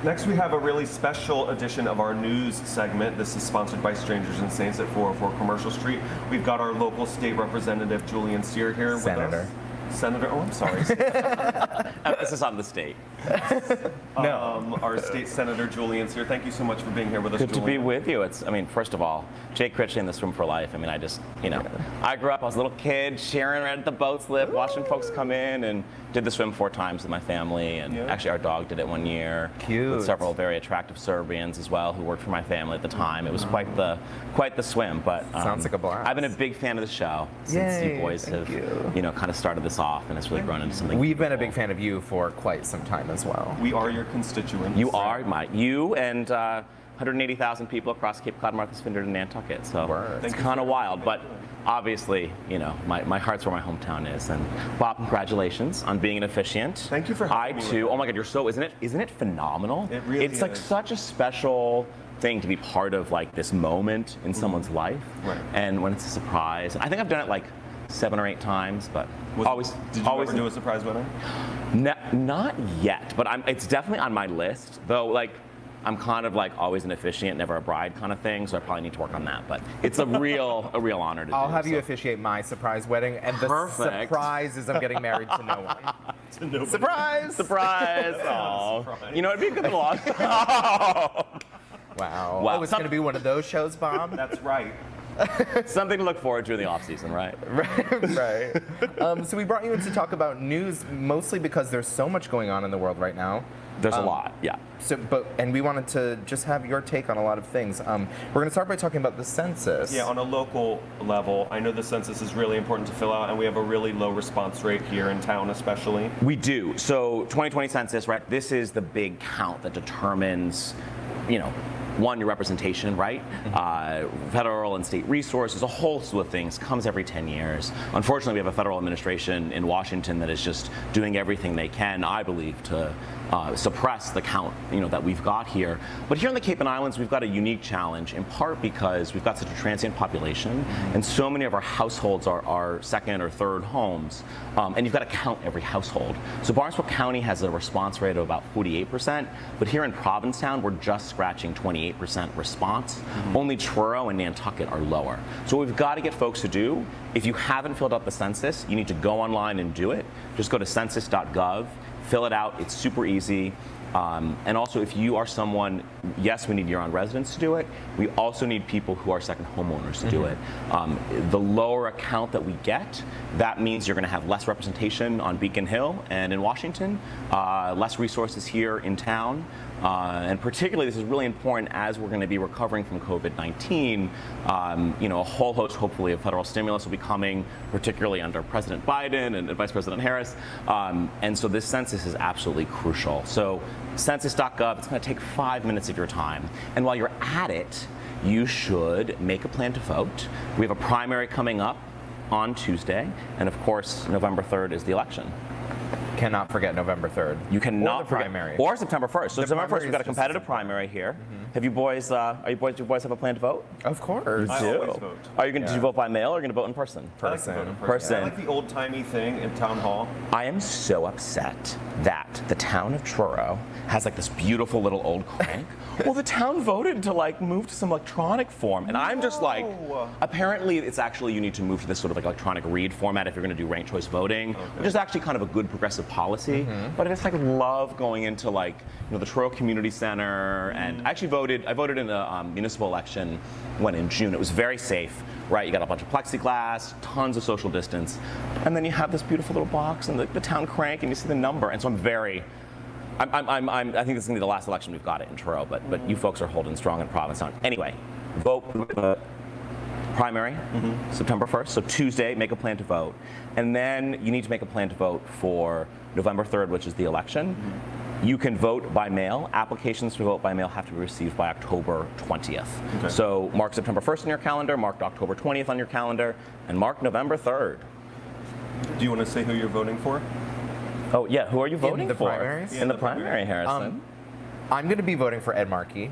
Next, we have a really special edition of our news segment. This is sponsored by Strangers and Saints at 404 Commercial Street. We've got our local state representative, Julian Cyr, here with us. Senator, oh, I'm sorry. Emphasis on the state. Our state senator, Julian Cyr. Thank you so much for being here with us, Good Julian. to be with you. First of all, Jake Critchley in this room for life. I grew up, I was a little kid, sharing around at the boat slip, watching folks come in, and did the swim 4 times with my family. And actually, our dog did it 1 year. Cute. With several very attractive Serbians as well, who worked for my family at the time. It was quite the swim. But sounds like a blast. I've been a big fan of the show since you boys have, kind of started this off, and it's really grown into something. We've been a big fan of you for quite some time as well. We are your constituents. You are you and 180,000 people across Cape Cod, Martha's Vineyard, and Nantucket. So it's kind of wild, but obviously, my heart's where my hometown is. And Bob, congratulations on being an officiant. Thank you for having me. I too. Oh my God, isn't it phenomenal? It really is. Like such a special thing to be part of, like this moment in someone's life. Right. And when it's a surprise, I think I've done it like 7 or 8 times, but Did you ever do a surprise wedding? Not yet, but it's definitely on my list. Though, like, I'm kind of like always an officiant, never a bride kind of thing, so I probably need to work on that. But it's a real honor to do. I'll have you officiate my surprise wedding, and the surprise is I'm getting married to no one. Surprise! Surprise! Oh, it'd be a good little. Wow. Oh, it's going to be one of those shows, Bob? That's right. Something to look forward to in the off-season, right? Right. So we brought you in to talk about news, mostly because there's so much going on in the world right now. There's a lot, yeah. And we wanted to just have your take on a lot of things. We're going to start by talking about the census. Yeah, on a local level, I know the census is really important to fill out, and we have a really low response rate here in town, especially. We do. So 2020 census, right? This is the big count that determines, one, your representation, right? Federal and state resources, a whole slew of things, comes every 10 years. Unfortunately, we have a federal administration in Washington that is just doing everything they can, I believe, to suppress the count, that we've got here. But here in the Cape and Islands, we've got a unique challenge, in part because we've got such a transient population, and so many of our households are second or third homes, and you've got to count every household. So Barnstable County has a response rate of about 48%, but here in Provincetown, we're just scratching 28% response. Only Truro and Nantucket are lower. So what we've got to get folks to do, if you haven't filled out the census, you need to go online and do it. Just go to census.gov, fill it out. It's super easy. And also, if you are someone, yes, we need year-round residents to do it. We also need people who are second homeowners to do it. The lower a count that we get, that means you're going to have less representation on Beacon Hill and in Washington, less resources here in town. And particularly, this is really important as we're going to be recovering from COVID-19. A whole host, hopefully, of federal stimulus will be coming, particularly under President Biden and Vice President Harris. And so this census is absolutely crucial. So census.gov, it's going to take 5 minutes of your time. And while you're at it, you should make a plan to vote. We have a primary coming up on Tuesday. And of course, November 3rd is the election. Cannot forget November 3rd. You cannot or the primary. Or September 1st. So September 1st, we've got a competitive primary here. Have you boys, do you boys have a plan to vote? Of course. I always vote. Did you vote by mail or are you going to vote in person? I like to vote in person. I like the old-timey thing in town hall. I am so upset that the town of Truro has like this beautiful little old crank. Well, the town voted to like move to some electronic form, and I'm just like, apparently it's actually you need to move to this sort of like electronic read format if you're going to do ranked choice voting, which is actually kind of a good progressive policy. But I just like love going into like the Truro Community Center, and I voted in a municipal election when in June. It was very safe. Right, you got a bunch of plexiglass, tons of social distance, and then you have this beautiful little box and the town crank, and you see the number. And so I think this is gonna be the last election we've got it in Truro, but you folks are holding strong in Provincetown. Anyway, vote primary, September 1st. So Tuesday, make a plan to vote, and then you need to make a plan to vote for November 3rd, which is the election. You can vote by mail. Applications to vote by mail have to be received by October 20th. Okay. So mark September 1st on your calendar, mark October 20th on your calendar, and mark November 3rd. Do you want to say who you're voting for? Oh, yeah. Who are you voting for? Primaries? In the primary, Harrison. I'm going to be voting for Ed Markey.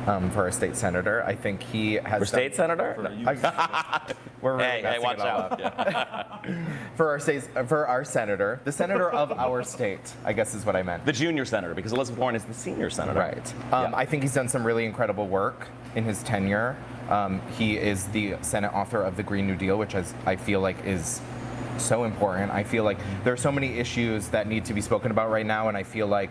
for our state senator. I think he has For state senator? We're really Hey, messing watch it all out. up. Yeah. For our senator, the senator of our state, I guess is what I meant. The junior senator, because Elizabeth Warren is the senior senator. Right. Yeah. I think he's done some really incredible work in his tenure. He is the Senate author of the Green New Deal, which I feel like is so important. I feel like there are so many issues that need to be spoken about right now, and I feel like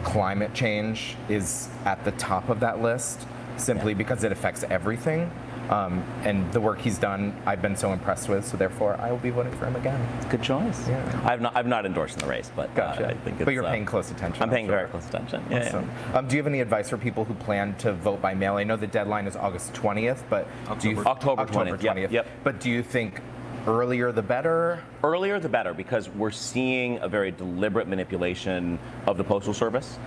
climate change is at the top of that list simply because it affects everything. And the work he's done, I've been so impressed with, so therefore I will be voting for him again. It's a good choice. Yeah. I've not endorsed in the race, but Gotcha. I think it's, but you're paying close attention. I'm paying sure. very close attention. Yeah, Awesome. Do you have any advice for people who plan to vote by mail? I know the deadline is August 20th, but October 20th. Yep. But do you think earlier the better? Earlier the better, because we're seeing a very deliberate manipulation of the Postal Service.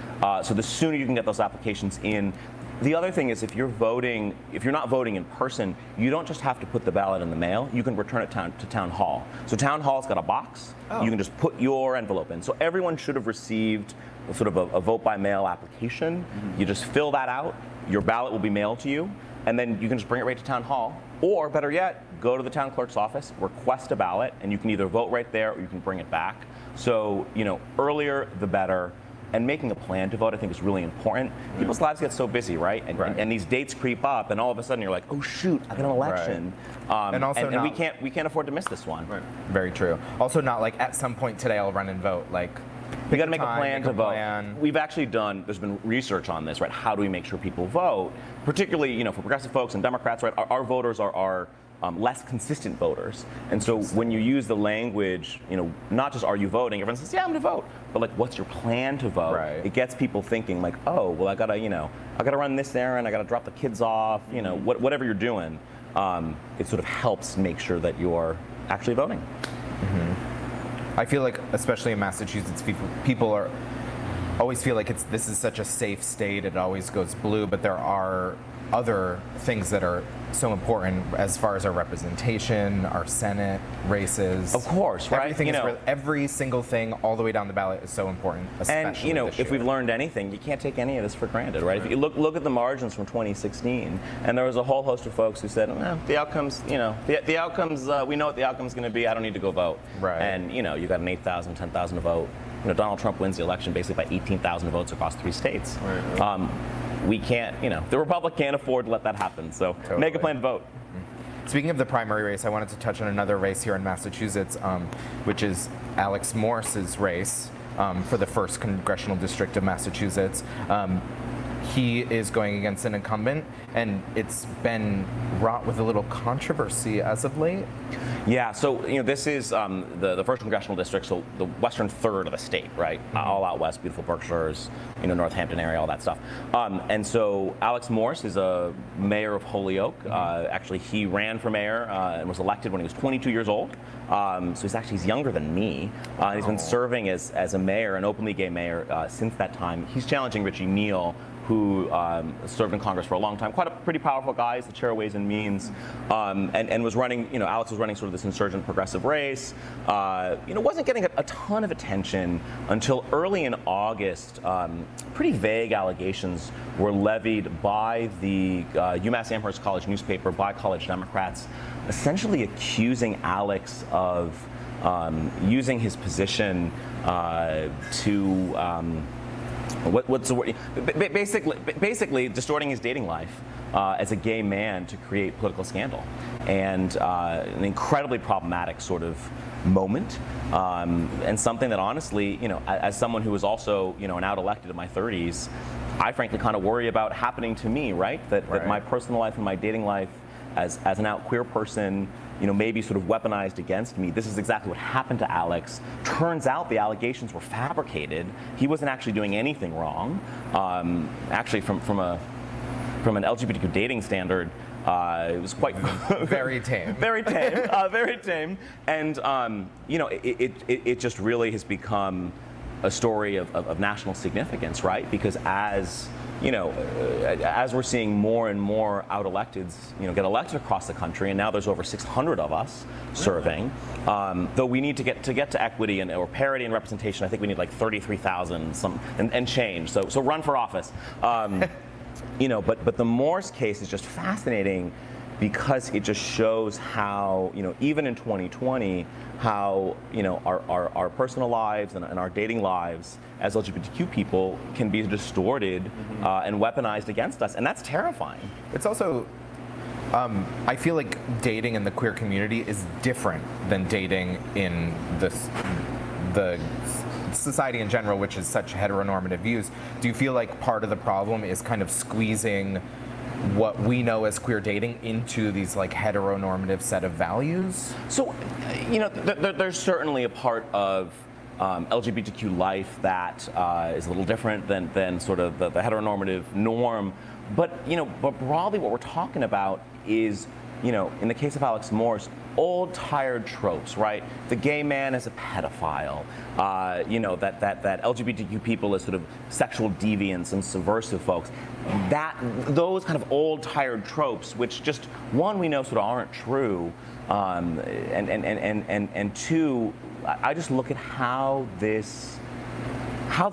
So the sooner you can get those applications in. The other thing is, if you're not voting in person, you don't just have to put the ballot in the mail. You can return it to town hall. So town hall's got a box. You can just put your envelope in. So everyone should have received sort of a vote by mail application. You just fill that out. Your ballot will be mailed to you, and then you can just bring it right to town hall. Or better yet, go to the town clerk's office, request a ballot, and you can either vote right there or you can bring it back. So, earlier the better. And making a plan to vote, I think, is really important. People's lives get so busy, right? And these dates creep up, and all of a sudden you're like, oh shoot, I got an election. Right. And also, we can't afford to miss this one. Right. Very true. Also, not like at some point today I'll run and vote. Like, We got to make a time, plan make to a vote. plan. We've actually there's been research on this, right? How do we make sure people vote? Particularly, for progressive folks and Democrats, right? Our voters are less consistent voters. And so when you use the language, not just are you voting, everyone says, yeah, I'm gonna vote. But like, what's your plan to vote? Right. It gets people thinking like, oh, well, I gotta run this errand, I gotta drop the kids off, whatever you're doing. It sort of helps make sure that you're actually voting. Mm-hmm. I feel like, especially in Massachusetts, people always feel like this is such a safe state, it always goes blue, but there are other things that are so important as far as our representation, our Senate races. Of course, right? Everything every single thing all the way down the ballot is so important. Especially And this if year. we've learned anything, you can't take any of this for granted, right? If you look at the margins from 2016, and there was a whole host of folks who said, the outcomes, the outcomes, we know what the outcome's going to be. I don't need to go vote. Right. And you got an 8,000, 10,000 to vote. Donald Trump wins the election basically by 18,000 votes across 3 states. Right. We can't, the Republic can't afford to let that happen. So Totally. make a plan to vote. Speaking of the primary race, I wanted to touch on another race here in Massachusetts, which is Alex Morse's race for the 1st Congressional District of Massachusetts. He is going against an incumbent, and it's been wrought with a little controversy as of late. Yeah, so this is the 1st Congressional District, so the western third of the state, right? All out west, beautiful Berkshires, Northampton area, all that stuff. And so Alex Morse is a mayor of Holyoke. Actually, he ran for mayor and was elected when he was 22 years old. So he's younger than me. He's been serving as a mayor, an openly gay mayor, since that time. He's challenging Richie Neal, who served in Congress for a long time. Quite a pretty powerful guy. He's the chair of Ways and Means, and was running. Alex was running sort of this insurgent progressive race. Wasn't getting a ton of attention until early in August. Pretty vague allegations were levied by the UMass Amherst College newspaper by college Democrats, essentially accusing Alex of using his position to. What's the word? Basically distorting his dating life as a gay man to create political scandal, and an incredibly problematic sort of moment, and something that honestly, as someone who was also, an out elected in my 30s, I frankly kind of worry about happening to me, right? That my personal life and my dating life as an out queer person, maybe sort of weaponized against me. This is exactly what happened to Alex. Turns out the allegations were fabricated. He wasn't actually doing anything wrong. Actually, from an LGBTQ dating standard, it was quite very tame. Very tame. Very tame. And it just really has become a story of national significance, right? Because as we're seeing more and more out electeds, get elected across the country, and now there's over 600 of us serving. Though we need to get to equity or parity and representation, I think we need like 33,000 and change. So run for office. But the Morse case is just fascinating because it just shows how, even in 2020, how, our personal lives and our dating lives as LGBTQ people can be distorted and weaponized against us. And that's terrifying. It's also, I feel like dating in the queer community is different than dating in the society in general, which is such heteronormative views. Do you feel like part of the problem is kind of squeezing what we know as queer dating into these like heteronormative set of values? So, there's certainly a part of LGBTQ life that is a little different than sort of the heteronormative norm. But broadly what we're talking about is, in the case of Alex Morse, old tired tropes, right? The gay man is a pedophile, that LGBTQ people as sort of sexual deviants and subversive folks. Those kind of old tired tropes, which just, one, we know sort of aren't true, and two, I just look at how this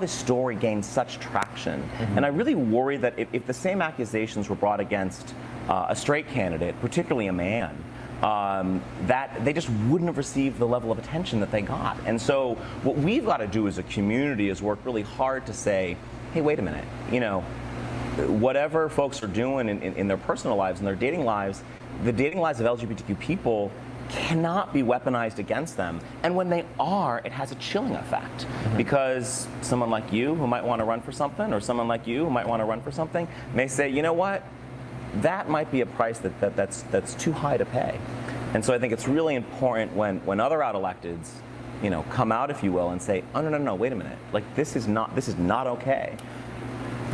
story gained such traction. And I really worry that if the same accusations were brought against a straight candidate, particularly a man, that they just wouldn't have received the level of attention that they got. And so what we've got to do as a community is work really hard to say, hey, wait a minute, whatever folks are doing in their personal lives and their dating lives, the dating lives of LGBTQ people cannot be weaponized against them. And when they are, it has a chilling effect. Because someone like you who might want to run for something, or someone like you who might want to run for something, may say, you know what? That might be a price that's too high to pay. And so I think it's really important when other out electeds, come out, if you will, and say, oh no, wait a minute, like this is not okay.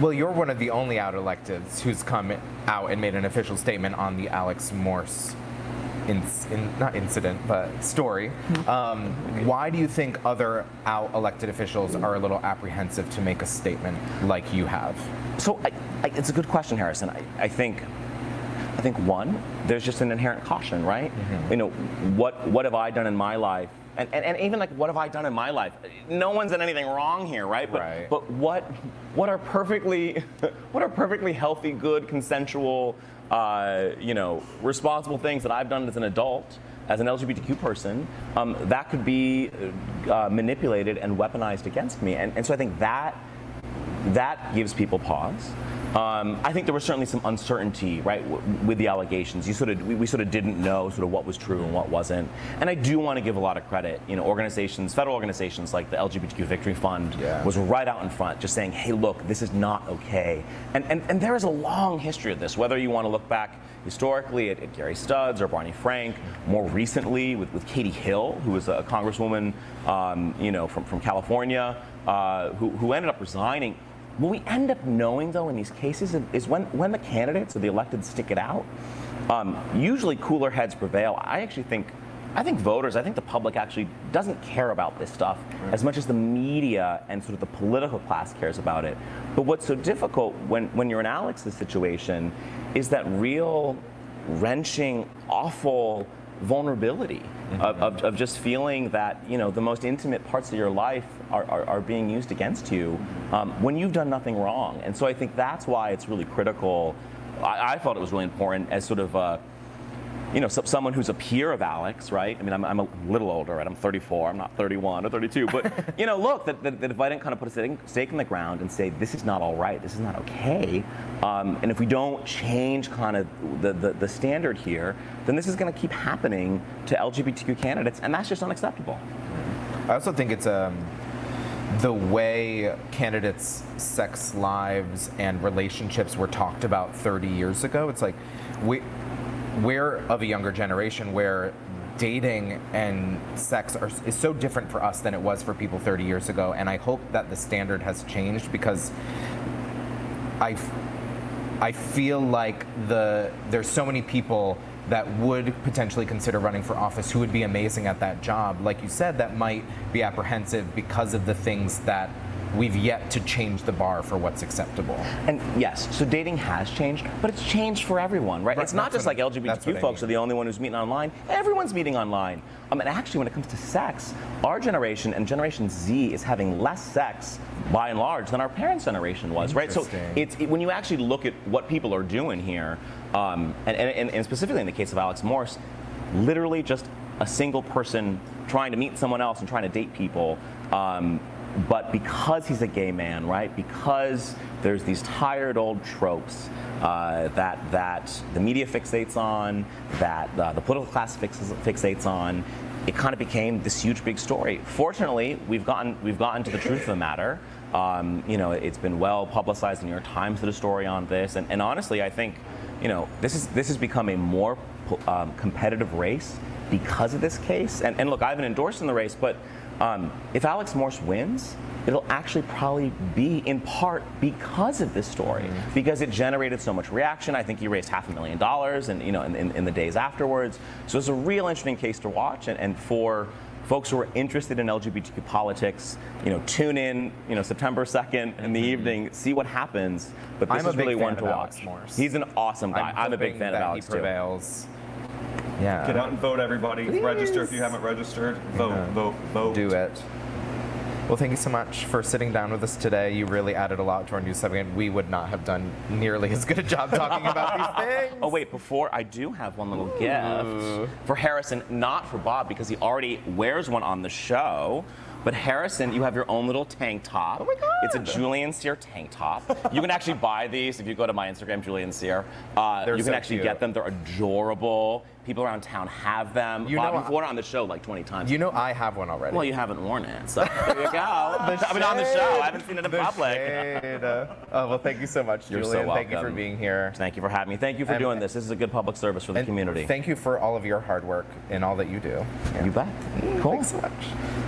Well, you're one of the only out electeds who's come out and made an official statement on the Alex Morse not incident, but story. Why do you think other out elected officials are a little apprehensive to make a statement like you have? So it's a good question, Harrison. I think one, there's just an inherent caution, right? What have I done in my life? And even like, what have I done in my life? No one's done anything wrong here, right? But what are perfectly healthy, good, consensual, responsible things that I've done as an adult, as an LGBTQ person, that could be manipulated and weaponized against me. And so I think that gives people pause. I think there was certainly some uncertainty, right, with the allegations. We sort of didn't know sort of what was true and what wasn't. And I do want to give a lot of credit. Organizations, federal organizations like the LGBTQ Victory Fund was right out in front, just saying, hey, look, this is not okay. And there is a long history of this, whether you want to look back historically at Gary Stubbs or Barney Frank, more recently with Katie Hill, who was a congresswoman, from California, who ended up resigning. What we end up knowing, though, in these cases is when the candidates or the elected stick it out, usually cooler heads prevail. I think voters, I think the public actually doesn't care about this stuff as much as the media and sort of the political class cares about it. But what's so difficult when you're in Alex's situation is that real wrenching, awful vulnerability of just feeling that the most intimate parts of your life are being used against you when you've done nothing wrong. And so I think that's why it's really critical. I thought it was really important as sort of someone who's a peer of Alex, right? I mean, I'm a little older, right? I'm 34, I'm not 31 or 32, but look, that if I didn't kind of put a stake in the ground and say, this is not all right, this is not okay, and if we don't change kind of the standard here, then this is going to keep happening to LGBTQ candidates, and that's just unacceptable. I also think it's the way candidates' sex lives and relationships were talked about 30 years ago. It's like we're of a younger generation where dating and sex is so different for us than it was for people 30 years ago, and I hope that the standard has changed because I feel like there's so many people that would potentially consider running for office who would be amazing at that job, like you said, that might be apprehensive because of the things that we've yet to change the bar for what's acceptable. And yes, so dating has changed, but it's changed for everyone, right? It's not just like LGBTQ folks are the only one who's meeting online. Everyone's meeting online. And actually, when it comes to sex, our generation and Generation Z is having less sex by and large, than our parents' generation was, right? So Interesting. when you actually look at what people are doing here, and specifically in the case of Alex Morse, literally just a single person trying to meet someone else and trying to date people. But because he's a gay man, right? Because there's these tired old tropes that the media fixates on, that the political class fixates on, it kind of became this huge big story. Fortunately, we've gotten to the truth of the matter. It's been well publicized. The New York Times did a story on this, and honestly, I think this has become a more competitive race because of this case. And look, I haven't endorsed in the race, but if Alex Morse wins, it'll actually probably be in part because of this story, because it generated so much reaction. I think he raised $500,000, and in the days afterwards. So it's a real interesting case to watch, and for folks who are interested in LGBTQ politics, tune in, September 2nd in the evening, see what happens. But this is really one to watch. He's an awesome guy. I'm a big fan of Alex too. Yeah. Get out and vote, everybody. Please. Register if you haven't registered. Vote. Do it. Well, thank you so much for sitting down with us today. You really added a lot to our news segment. We would not have done nearly as good a job talking about these things. Oh wait, before I do have one little gift for Harrison, not for Bob because he already wears one on the show. But Harrison, you have your own little tank top. Oh my God. It's a Julian Cyr tank top. You can actually buy these if you go to my Instagram, Julian Cyr. They're you can so actually cute. get them. They're adorable. People around town have them. You Bob, know, you've worn it on the show like 20 times. I have one already. Well, you haven't worn it, so there you go. I mean, on the show. I haven't seen it in public. Well, thank you so much, You're Julian. so Thank you for welcome. being here. Thank you for having me. Thank you for doing this. This is a good public service for the And community. Thank you for all of your hard work and all that you do. Yeah. You bet. Cool. Thanks so much.